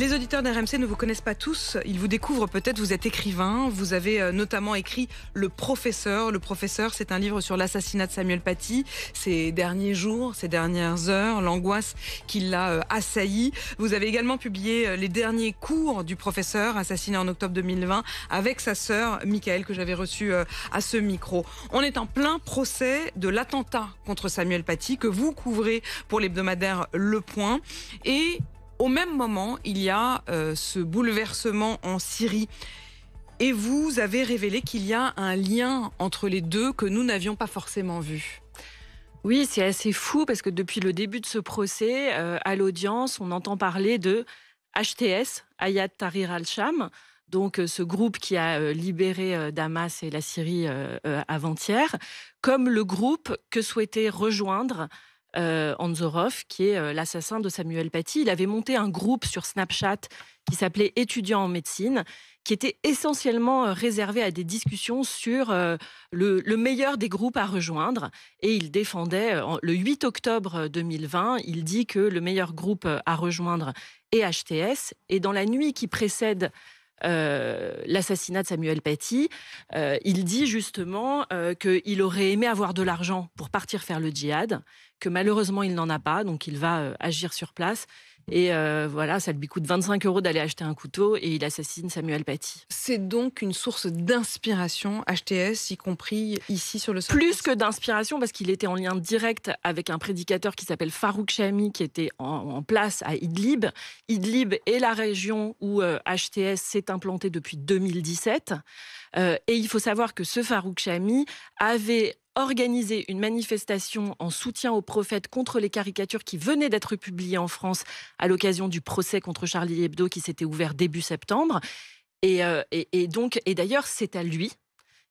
Les auditeurs d'RMC ne vous connaissent pas tous, ils vous découvrent peut-être, vous êtes écrivain, vous avez notamment écrit Le Professeur. Le Professeur, c'est un livre sur l'assassinat de Samuel Paty, ces derniers jours, ces dernières heures, l'angoisse qui l'a assailli. Vous avez également publié les derniers cours du professeur, assassiné en octobre 2020, avec sa sœur Michaëlle, que j'avais reçue à ce micro. On est en plein procès de l'attentat contre Samuel Paty, que vous couvrez pour l'hebdomadaire Le Point. Et au même moment, il y a ce bouleversement en Syrie. Et vous avez révélé qu'il y a un lien entre les deux que nous n'avions pas forcément vu. Oui, c'est assez fou parce que depuis le début de ce procès, à l'audience, on entend parler de HTS, Hayat Tahrir al-Sham, donc ce groupe qui a libéré Damas et la Syrie avant-hier, comme le groupe que souhaitait rejoindre Anzorov, qui est l'assassin de Samuel Paty. Il avait monté un groupe sur Snapchat qui s'appelait Étudiants en médecine, qui était essentiellement réservé à des discussions sur le meilleur des groupes à rejoindre. Et il défendait, le 8 octobre 2020, il dit que le meilleur groupe à rejoindre est HTS. Et dans la nuit qui précède l'assassinat de Samuel Paty, il dit justement qu'il aurait aimé avoir de l'argent pour partir faire le djihad, que malheureusement il n'en a pas, donc il va agir sur place. Et voilà, ça lui coûte 25 € d'aller acheter un couteau et il assassine Samuel Paty. C'est donc une source d'inspiration, HTS, y compris ici sur le sol. Plus que d'inspiration, parce qu'il était en lien direct avec un prédicateur qui s'appelle Farouk Chahmi, qui était en place à Idlib. Idlib est la région où HTS s'est implanté depuis 2017. Et il faut savoir que ce Farouk Chahmi avait organisé une manifestation en soutien au prophète contre les caricatures qui venaient d'être publiées en France à l'occasion du procès contre Charlie Hebdo qui s'était ouvert début septembre. Et d'ailleurs, c'est à lui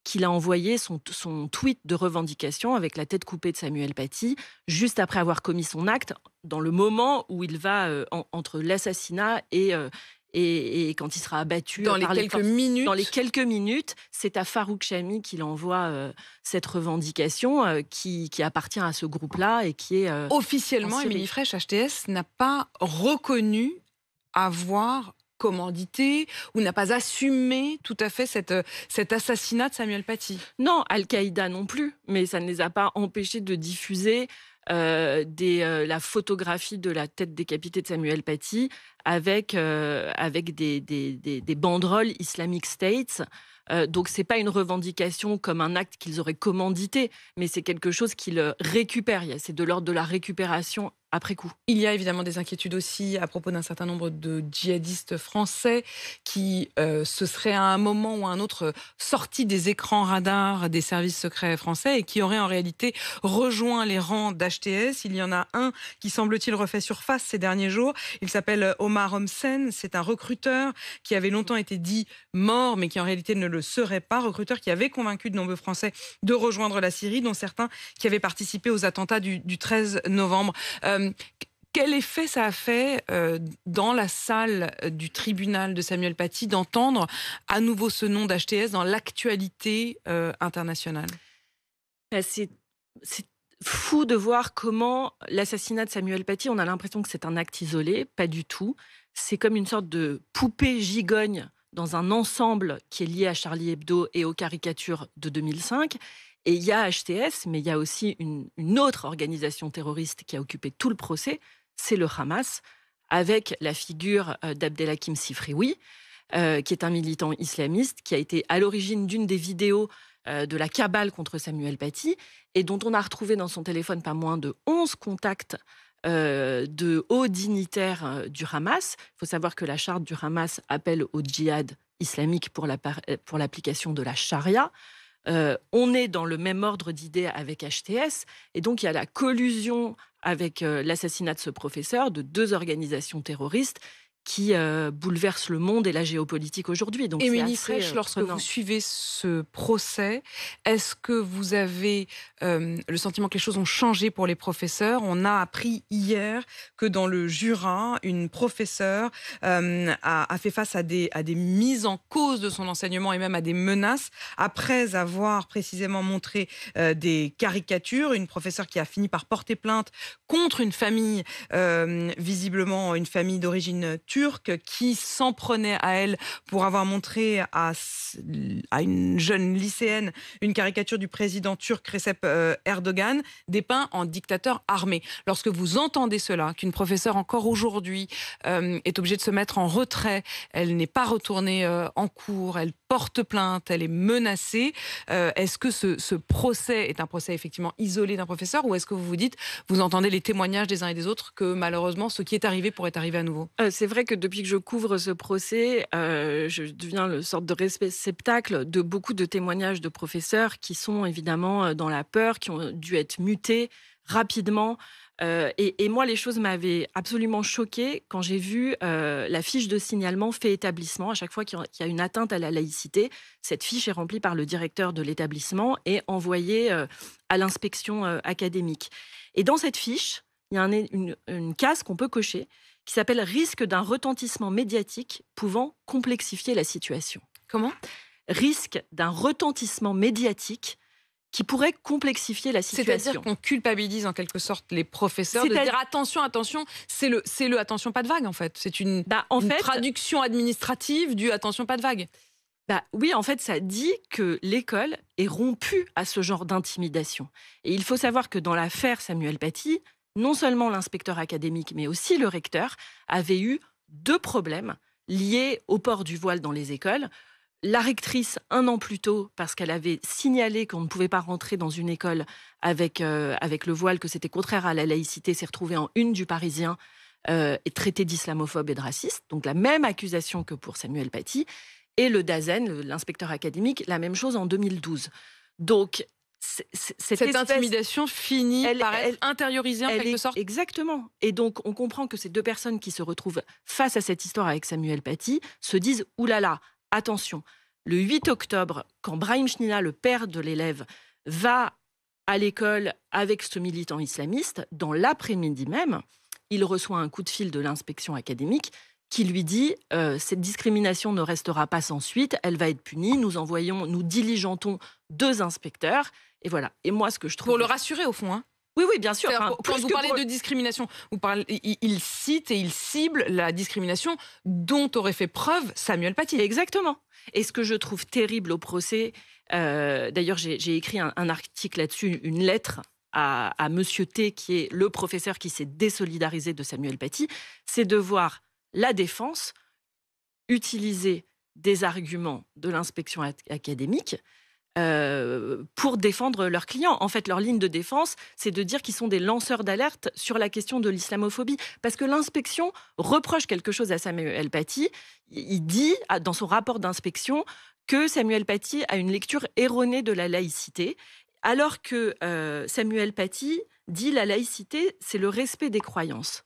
qu'il a envoyé son tweet de revendication avec la tête coupée de Samuel Paty, juste après avoir commis son acte, dans le moment où il va entre l'assassinat et quand il sera abattu dans les quelques minutes, c'est à Farouk Chahmi qu'il envoie cette revendication qui appartient à ce groupe-là et qui est officiellement, Émilie Frèche, HTS n'a pas reconnu avoir commandité ou n'a pas assumé tout à fait cet assassinat de Samuel Paty. Non, Al-Qaïda non plus, mais ça ne les a pas empêchés de diffuser la photographie de la tête décapitée de Samuel Paty avec des banderoles Islamic State. Donc c'est pas une revendication comme un acte qu'ils auraient commandité, mais c'est quelque chose qu'ils récupèrent. C'est de l'ordre de la récupération après coup. Il y a évidemment des inquiétudes aussi à propos d'un certain nombre de djihadistes français qui se seraient à un moment ou à un autre sortis des écrans radars des services secrets français et qui auraient en réalité rejoint les rangs d'HTS. Il y en a un qui semble-t-il refait surface ces derniers jours. Il s'appelle Omar Homsen. C'est un recruteur qui avait longtemps été dit mort mais qui en réalité ne le serait pas. Recruteur qui avait convaincu de nombreux Français de rejoindre la Syrie, dont certains qui avaient participé aux attentats du 13 novembre. Quel effet ça a fait dans la salle du tribunal de Samuel Paty d'entendre à nouveau ce nom d'HTS dans l'actualité internationale ? C'est fou de voir comment l'assassinat de Samuel Paty, on a l'impression que c'est un acte isolé, pas du tout. C'est comme une sorte de poupée gigogne dans un ensemble qui est lié à Charlie Hebdo et aux caricatures de 2005. Et il y a HTS, mais il y a aussi une autre organisation terroriste qui a occupé tout le procès, c'est le Hamas, avec la figure d'Abdelhakim Sifrioui, qui est un militant islamiste, qui a été à l'origine d'une des vidéos de la cabale contre Samuel Paty, et dont on a retrouvé dans son téléphone pas moins de 11 contacts de hauts dignitaires du Hamas. Il faut savoir que la charte du Hamas appelle au djihad islamique pour l'application de la charia. On est dans le même ordre d'idées avec HTS, et donc il y a la collusion avec l'assassinat de ce professeur de deux organisations terroristes qui bouleverse le monde et la géopolitique aujourd'hui. Donc Émilie Frèche, lorsque vous suivez ce procès, est-ce que vous avez le sentiment que les choses ont changé pour les professeurs ? On a appris hier que dans le Jura, une professeure a fait face à des mises en cause de son enseignement et même à des menaces après avoir précisément montré des caricatures. Une professeure qui a fini par porter plainte contre une famille, visiblement une famille d'origine turque qui s'en prenait à elle pour avoir montré à une jeune lycéenne une caricature du président turc Recep Erdogan, dépeint en dictateur armé. Lorsque vous entendez cela, qu'une professeure encore aujourd'hui est obligée de se mettre en retrait, elle n'est pas retournée en cours, elle porte plainte, elle est menacée, est-ce que ce procès est un procès effectivement isolé d'un professeur, ou est-ce que vous vous dites, vous entendez les témoignages des uns et des autres, que malheureusement ce qui est arrivé pourrait arriver à nouveau? C'est vrai que depuis que je couvre ce procès, je deviens le sorte de réceptacle de beaucoup de témoignages de professeurs qui sont évidemment dans la peur, qui ont dû être mutés rapidement. Et moi, les choses m'avaient absolument choquée quand j'ai vu la fiche de signalement fait établissement. À chaque fois qu'il y a une atteinte à la laïcité, cette fiche est remplie par le directeur de l'établissement et envoyée à l'inspection académique. Et dans cette fiche, il y a une case qu'on peut cocher qui s'appelle « Risque d'un retentissement médiatique pouvant complexifier la situation ». Comment? Risque d'un retentissement médiatique qui pourrait complexifier la situation. C'est-à-dire qu'on culpabilise en quelque sorte les professeurs de dire attention, attention, c'est le attention pas de vague en fait. C'est une traduction administrative du attention pas de vague. Oui, en fait, ça dit que l'école est rompue à ce genre d'intimidation. Et il faut savoir que dans l'affaire Samuel Paty, non seulement l'inspecteur académique, mais aussi le recteur avaient eu 2 problèmes liés au port du voile dans les écoles. La rectrice, 1 an plus tôt, parce qu'elle avait signalé qu'on ne pouvait pas rentrer dans une école avec le voile, que c'était contraire à la laïcité, s'est retrouvée en une du Parisien et traitée d'islamophobe et de raciste. Donc la même accusation que pour Samuel Paty. Et le Dasen, l'inspecteur académique, la même chose en 2012. Donc cette intimidation finit par être intériorisée en quelque sorte. Exactement. Et donc on comprend que ces 2 personnes qui se retrouvent face à cette histoire avec Samuel Paty se disent « oulala ». Attention, le 8 octobre, quand Brahim Chnina, le père de l'élève, va à l'école avec ce militant islamiste, dans l'après-midi même, il reçoit un coup de fil de l'inspection académique qui lui dit cette discrimination ne restera pas sans suite, elle va être punie, nous diligentons 2 inspecteurs, et voilà. Et moi, ce que je trouve... Pour le rassurer, au fond, hein. Oui, bien sûr. Quand vous parlez de discrimination, il cite et il cible la discrimination dont aurait fait preuve Samuel Paty. Exactement. Et ce que je trouve terrible au procès, d'ailleurs j'ai écrit un article là-dessus, une lettre à Monsieur T, qui est le professeur qui s'est désolidarisé de Samuel Paty, c'est de voir la défense utiliser des arguments de l'inspection académique pour défendre leurs clients. En fait, leur ligne de défense, c'est de dire qu'ils sont des lanceurs d'alerte sur la question de l'islamophobie. Parce que l'inspection reproche quelque chose à Samuel Paty. Il dit, dans son rapport d'inspection, que Samuel Paty a une lecture erronée de la laïcité, alors que Samuel Paty dit la laïcité, c'est le respect des croyances.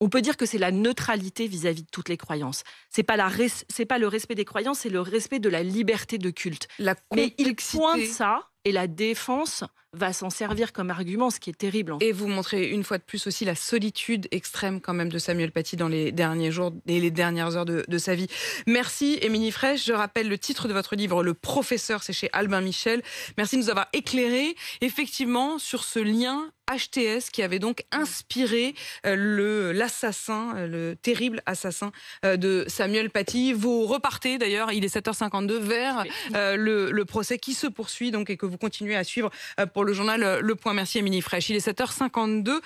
On peut dire que c'est la neutralité vis-à-vis de toutes les croyances. C'est pas le respect des croyances, c'est le respect de la liberté de culte. Mais il pointe ça, et la défense va s'en servir comme argument, ce qui est terrible. En fait. Et vous montrez une fois de plus aussi la solitude extrême quand même de Samuel Paty dans les derniers jours et les dernières heures de sa vie. Merci Émilie Frèche. Je rappelle le titre de votre livre, Le Professeur, c'est chez Albin Michel. Merci de nous avoir éclairé effectivement sur ce lien HTS qui avait donc inspiré l'assassin, le terrible assassin de Samuel Paty. Vous repartez d'ailleurs, il est 7h52, vers le procès qui se poursuit donc, et que vous continuez à suivre pour le journal Le Point. Merci Émilie Frèche. Il est 7h52.